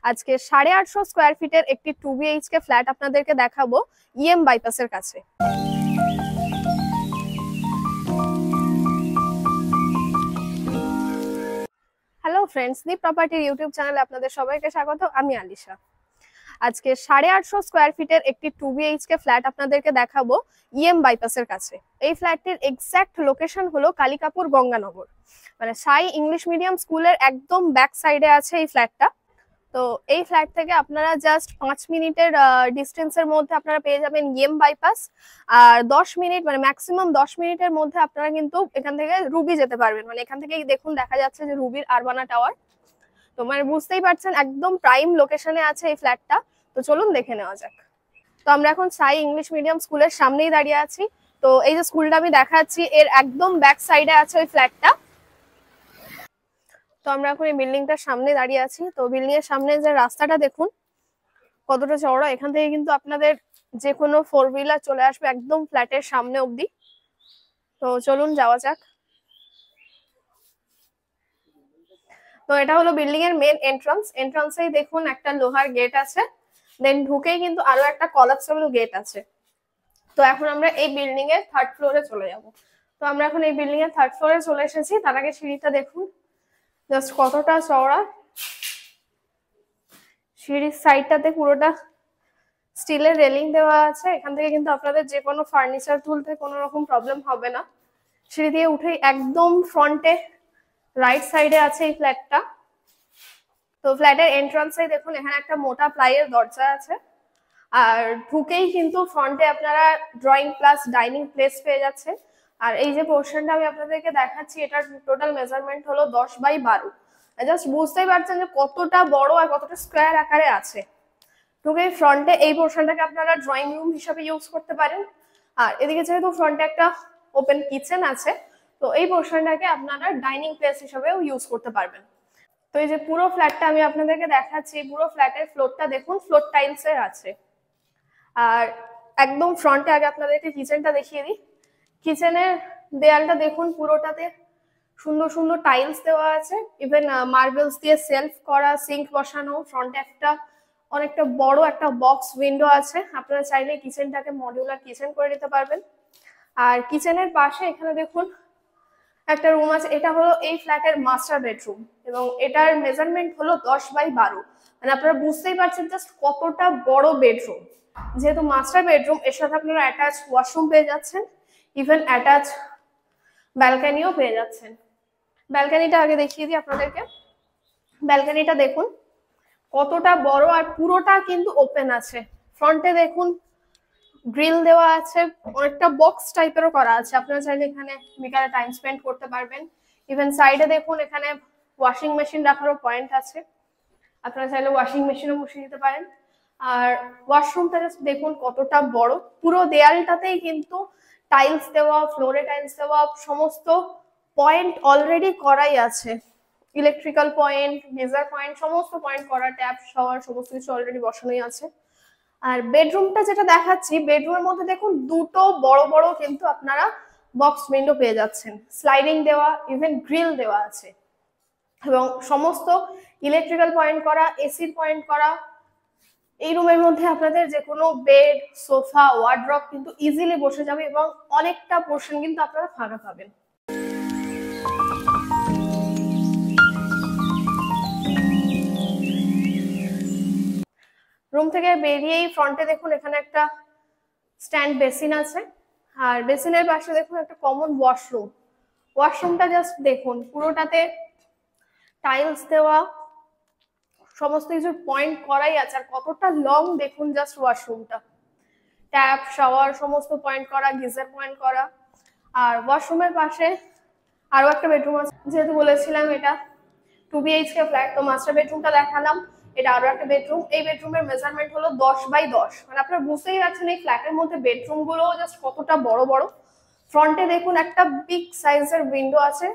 আজকে 850 স্কোয়ার ফিটের একটি 2 BHK ফ্ল্যাট আপনাদেরকে দেখাবো ইএম বাইপাসের কাছে। হ্যালো ফ্রেন্ডস, দি প্রপার্টির ইউটিউব চ্যানেলে আপনাদের সবাইকে স্বাগত। আমি আলিশা। আজকে 850 স্কোয়ার ফিটের একটি 2 BHK ফ্ল্যাট আপনাদেরকে দেখাবো ইএম বাইপাসের কাছে। এই ফ্ল্যাটটির এক্সাক্ট লোকেশন হলো কালিকাপুর গঙ্গানগর, মানে সাই ইংলিশ মিডিয়াম স্কুলের একদম ব্যাক সাইডে আছে এই ফ্ল্যাটটা। তো এই ফ্ল্যাট থেকে আপনারা জাস্ট 5 মিনিটের ডিস্টেন্সের মধ্যে আপনারা পেয়ে যাবেন ইএম বাইপাস। আর 10 মিনিট মানে ম্যাক্সিমাম 10 মিনিটের মধ্যে আপনারা কিন্তু এখান থেকে রুবি যেতে পারবেন। মানে এখান থেকে দেখুন দেখা যাচ্ছে যে রুবির আরবানা টাওয়ার। তো মানে বুঝতেই পারছেন একদম প্রাইম লোকেশনে আছে এই ফ্ল্যাটটা। তো চলুন দেখে নেওয়া যাক। তো আমরা এখন সাই ইংলিশ মিডিয়াম স্কুলের সামনেই দাঁড়িয়ে আছি। তো এই যে স্কুলটা আমি দেখাচ্ছি এর একদম ব্যাক সাইডে আছে ওই ফ্ল্যাটটা। তো আমরা এখন এই বিল্ডিংটার সামনে দাঁড়িয়ে আছি। তো বিল্ডিং এর সামনে যে রাস্তাটা দেখুন কতটা চওড়া। এখান থেকে কিন্তু আপনাদের যে কোনো 4 হুইলার চলে আসবে একদম ফ্ল্যাটের সামনে অবধি। তো চলুন যাওয়া যাক। তো এটা হলো বিল্ডিং এর মেন এন্ট্রান্স। এন্ট্রান্সেই দেখুন একটা লোহার গেট আছে, দেন ঢুকেই কিন্তু আরো একটা কলাপসেবল গেট আছে। তো এখন আমরা এই বিল্ডিং এর 3rd ফ্লোরে চলে যাব। তো আমরা এখন এই বিল্ডিং এর 3rd ফ্লোরে চলে এসেছি। তার আগে সিঁড়িটা দেখুন জাস্ট কতটা চওড়া। সিঁড়ির সাইডটাতে পুরোটা স্টিলের রেলিং দেওয়া আছে। এখান থেকে কিন্তু আপনাদের যে কোনো ফার্নিচার তুলতে কোনো রকম প্রবলেম হবে না। সিঁড়ি দিয়ে উঠেই একদম ফ্রন্টে রাইট সাইডে আছে এই ফ্ল্যাটটা। তো ফ্ল্যাটের এন্ট্রান্সে দেখুন এখানে একটা মোটা প্লাইয়ের দরজা আছে। আর ঢুকেই কিন্তু ফ্রন্টে আপনারা ড্রয়িং প্লাস ডাইনিং প্লেস পেয়ে যাচ্ছে। আর এই যে পোর্শনটা আমি আপনাদেরকে দেখাচ্ছি এটার টোটাল মেজারমেন্ট হলো 10/12। জাস্ট বুঝতেই পারছেন যে কতটা বড় আর কতটা স্কোয়ার আকারে আছে। ঢুকেই ফ্রন্টে এই পোর্শনটাকে আপনারা ড্রয়িং রুম হিসেবে ইউজ করতে পারেন। আর এদিকে যেহেতু ফ্রন্টে একটা ওপেন কিচেন আছে, তো এই পোর্শনটাকে আপনারা ডাইনিং প্লেস হিসেবেও ইউজ করতে পারবেন। তো এই যে পুরো ফ্ল্যাটটা আমি আপনাদেরকে দেখাচ্ছি, পুরো ফ্ল্যাটের ফ্লোরটা দেখুন ফ্লোর টাইলসের আছে। আর একদম ফ্রন্টে আগে আপনাদেরকে কিচেনটা দেখিয়ে দিই। কিচেনের দেয়ালটা দেখুন পুরোটাতে সুন্দর সুন্দর টাইলস দেওয়া আছে। ইভেন মার্বেলস দিয়ে সেলফ করা, সিঙ্ক বসানো। ফ্রন্টে একটা অনেকটা বড় একটা বক্স উইন্ডো আছে। আপনারা চাইলে কিচেনটাকে মডিউলার কিচেন করে নিতে পারবেন। আর কিচেনের পাশে এখানে দেখুন একটা রুম আছে। এটা হলো এই ফ্ল্যাটের মাস্টার বেডরুম এবং এটার মেজারমেন্ট হলো 10/12। মানে আপনারা বুঝতেই পারছেন জাস্ট কতটা বড় বেডরুম। যেহেতু মাস্টার বেডরুম, এর সাথে আপনারা অ্যাটাচ ওয়াশরুম পেয়ে যাচ্ছেন, ইভেন অ্যাটাচ ব্যালকনিও পেয়ে যাচ্ছেন। ব্যালকনিটা আগে দেখিয়ে দিই আপনাদেরকে। ব্যালকনিটা দেখুন কতটা বড় আর পুরোটা কিন্তু ওপেন আছে। ফ্রন্টে দেখুন গ্রিল দেওয়া আছে, অনেকটা বক্স টাইপেরও করা আছে। আপনারা চাইলে এখানে বিকালে টাইম স্পেন্ড করতে পারবেন। ইভেন সাইডে দেখুন এখানে ওয়াশিং মেশিন রাখারও পয়েন্ট আছে। আপনারা চাইলে ওয়াশিং মেশিনও বসিয়ে দিতে পারেন। আর ওয়াশরুমটা জাস্ট দেখুন কতটা বড়। পুরো দেয়ালটাতেই কিন্তু টাইলস দেওয়া, ফ্লোরে টাইলস দেওয়া, সমস্ত পয়েন্ট অলরেডি করাই আছে। ইলেকট্রিক্যাল পয়েন্ট, গিজার পয়েন্ট, সমস্ত পয়েন্ট করা, ট্যাপ শাওয়ার সমস্ত কিছু অলরেডি বসানোই আছে। আর বেডরুমটা যেটা দেখাচ্ছি, বেডরুমের মধ্যে দেখুন দুটো বড় বড় কিন্তু আপনারা বক্স উইন্ডো পেয়ে যাচ্ছেন, স্লাইডিং দেওয়া, ইভেন গ্রিল দেওয়া আছে এবং সমস্ত ইলেকট্রিক্যাল পয়েন্ট করা, এসির পয়েন্ট করা। এই রুমের মধ্যে আপনাদের যে কোনো বেড, সোফা, ওয়ার্ড্রপ কিন্তু ইজিলি বসে যাবে এবং অনেকটা পোর্শন কিন্তু আপনারা ফাঁকা পাবেন। রুম থেকে বেরিয়েই ফ্রন্টে দেখুন এখানে একটা স্ট্যান্ড বেসিন আছে। আর বেসিনের পাশে দেখুন একটা কমন ওয়াশরুম। ওয়াশরুমটা জাস্ট দেখুন পুরোটাতে টাইলস দেওয়া, সমস্ত কিছু পয়েন্ট করাই আছে। আর কতটা লং দেখুন জাস্ট ওয়াশরুমটা, ট্যাপ শাওয়ার সমস্ত পয়েন্ট করা, গিজার পয়েন্ট করা। আর ওয়াশরুমের পাশে আরো একটা বেডরুম আছে। যেহেতু বলেছিলাম এটা 2 BHK ফ্ল্যাট, তো মাস্টার বেডরুমটা দেখালাম, এটা আরো একটা বেডরুম। এই বেডরুমের মেজারমেন্ট হলো 10/10। মানে আপনারা বুঝতেই পারছেন এই ফ্ল্যাটের মধ্যে বেডরুম গুলো জাস্ট কতটা বড় বড়। ফ্রন্টে দেখুন একটা বিগ সাইজের উইন্ডো আছে,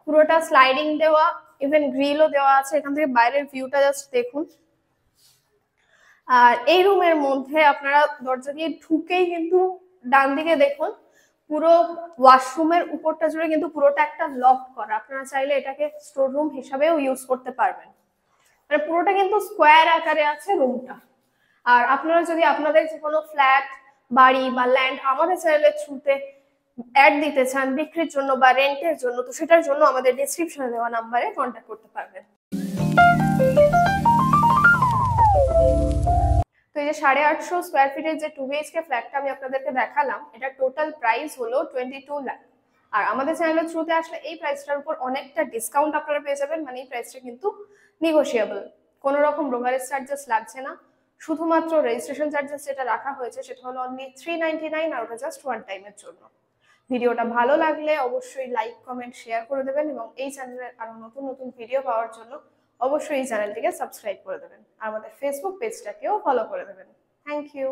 পুরোটা স্লাইডিং দেওয়া, ইভেন গ্রিলও দেওয়া আছে। এখান থেকে বাইরের ভিউটা জাস্ট দেখুন। আর এই রুমের মধ্যে আপনারা দরজা দিয়ে ঢুকেই কিন্তু ডান দিকে দেখুন পুরো ওয়াশরুমের উপরটা জুড়ে কিন্তু পুরোটা একটা লক করা। আপনারা চাইলে এটাকে স্টোর রুম হিসাবেও ইউজ করতে পারবেন। মানে পুরোটা কিন্তু স্কোয়ার আকারে আছে রুমটা। আর আপনারা যদি আপনাদের যে কোনো ফ্ল্যাট, বাড়ি বা ল্যান্ড আমাদের চ্যানেলের থ্রুতে অ্যাড দিতে চান বিক্রির জন্য বা রেন্টের জন্য, তো সেটার জন্য আমাদের ডেসক্রিপশনে দেওয়া নাম্বারে কন্ট্যাক্ট করতে পারবেন। তো এই যে 850 স্কোয়ার ফিটের যে 2 BHK ফ্ল্যাটটা আমি আপনাদেরকে দেখালাম, এটা টোটাল প্রাইস হলো 22 লাখ। আর আমাদের চ্যানেলের থ্রুতে আসলে এই প্রাইসটার উপর অনেকটা ডিসকাউন্ট আপনারা পেয়ে যাবেন। মানে এই প্রাইসটা কিন্তু নেগোশিয়েবল, কোনো রকম ব্রোকারেজ চার্জেস লাগছে না। শুধুমাত্র রেজিস্ট্রেশন চার্জেস যেটা রাখা হয়েছে সেটা হলো অনলি 399, আর ওটা জাস্ট ওয়ান টাইমের জন্য। ভিডিওটা ভালো লাগলে অবশ্যই লাইক, কমেন্ট, শেয়ার করে দেবেন এবং এই চ্যানেলের আরো নতুন নতুন ভিডিও পাওয়ার জন্য অবশ্যই এই চ্যানেলটিকে সাবস্ক্রাইব করে দেবেন। আর আমাদের ফেসবুক পেজটাকেও ফলো করে দেবেন। Thank you.